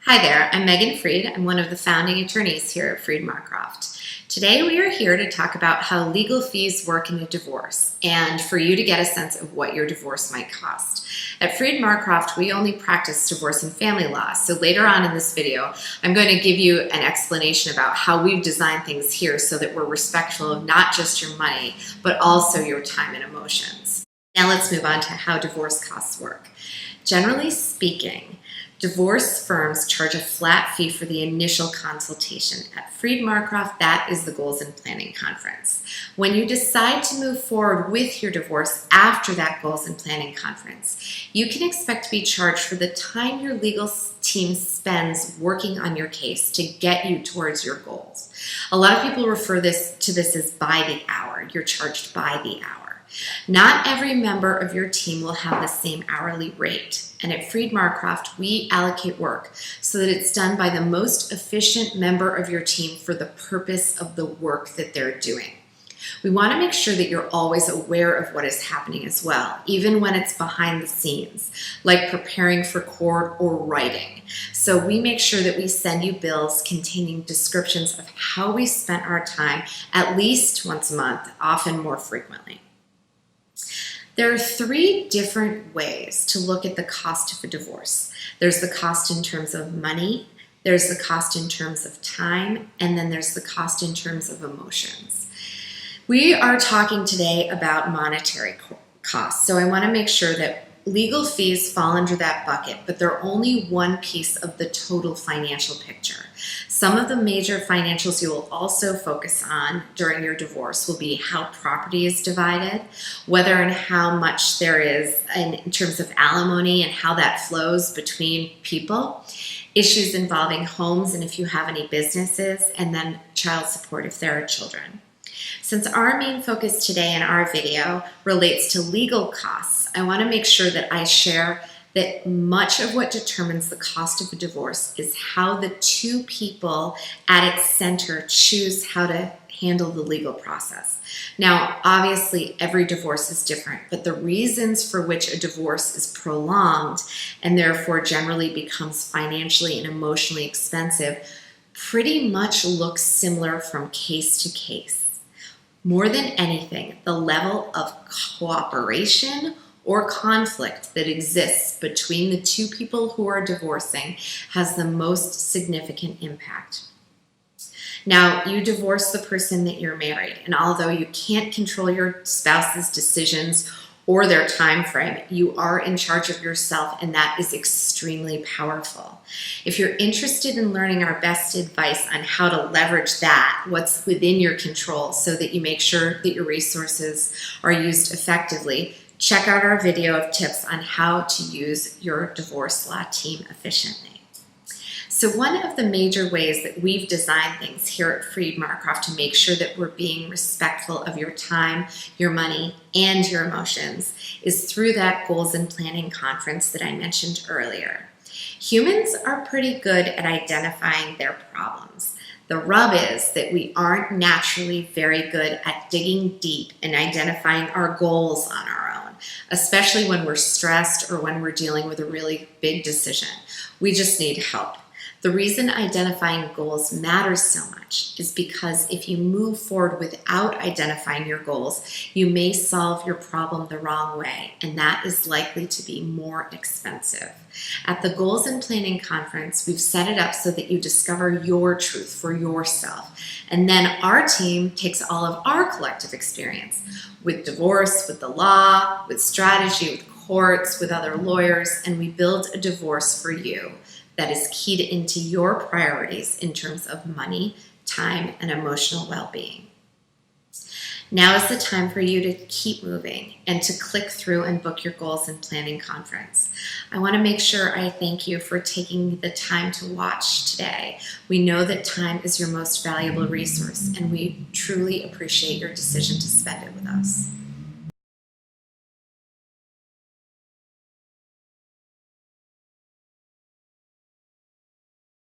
Hi there, I'm Meghan Freed. I'm one of the founding attorneys here at Freed Marcroft. Today we are here to talk about how legal fees work in a divorce and for you to get a sense of what your divorce might cost. At Freed Marcroft, we only practice divorce and family law, so later on in this video, I'm going to give you an explanation about how we've designed things here so that we're respectful of not just your money, but also your time and emotions. Now let's move on to how divorce costs work. Generally speaking, divorce firms charge a flat fee for the initial consultation. At Freed Marcroft, that is the Goals and Planning Conference. When you decide to move forward with your divorce after that Goals and Planning Conference, you can expect to be charged for the time your legal team spends working on your case to get you towards your goals. A lot of people refer to this as by the hour. You're charged by the hour. Not every member of your team will have the same hourly rate. And at Freed Marcroft, we allocate work so that it's done by the most efficient member of your team for the purpose of the work that they're doing. We want to make sure that you're always aware of what is happening as well, even when it's behind the scenes, like preparing for court or writing. So we make sure that we send you bills containing descriptions of how we spent our time at least once a month, often more frequently. There are three different ways to look at the cost of a divorce. There's the cost in terms of money, there's the cost in terms of time, and then there's the cost in terms of emotions. We are talking today about monetary costs, so I want to make sure that legal fees fall under that bucket, but they're only one piece of the total financial picture. Some of the major financials you will also focus on during your divorce will be how property is divided, whether and how much there is in terms of alimony and how that flows between people, issues involving homes and if you have any businesses, and then child support if there are children. Since our main focus today in our video relates to legal costs, I want to make sure that I share that much of what determines the cost of a divorce is how the two people at its center choose how to handle the legal process. Now, obviously, every divorce is different, but the reasons for which a divorce is prolonged and therefore generally becomes financially and emotionally expensive pretty much look similar from case to case. More than anything, the level of cooperation or conflict that exists between the two people who are divorcing has the most significant impact. Now, you divorce the person that you're married, and although you can't control your spouse's decisions or their time frame, you are in charge of yourself, and that is extremely powerful. If you're interested in learning our best advice on how to leverage that, what's within your control so that you make sure that your resources are used effectively, check out our video of tips on how to use your divorce law team efficiently. So one of the major ways that we've designed things here at Freed Marcroft to make sure that we're being respectful of your time, your money, and your emotions is through that Goals and Planning Conference that I mentioned earlier. Humans are pretty good at identifying their problems. The rub is that we aren't naturally very good at digging deep and identifying our goals on our own, especially when we're stressed or when we're dealing with a really big decision. We just need help. The reason identifying goals matters so much is because if you move forward without identifying your goals, you may solve your problem the wrong way, and that is likely to be more expensive. At the Goals and Planning Conference, we've set it up so that you discover your truth for yourself, and then our team takes all of our collective experience with divorce, with the law, with strategy, with courts, with other lawyers, and we build a divorce for you that is keyed into your priorities in terms of money, time, and emotional well-being. Now is the time for you to keep moving and to click through and book your Goals and Planning Conference. I want to make sure I thank you for taking the time to watch today. We know that time is your most valuable resource, and we truly appreciate your decision to spend it with us.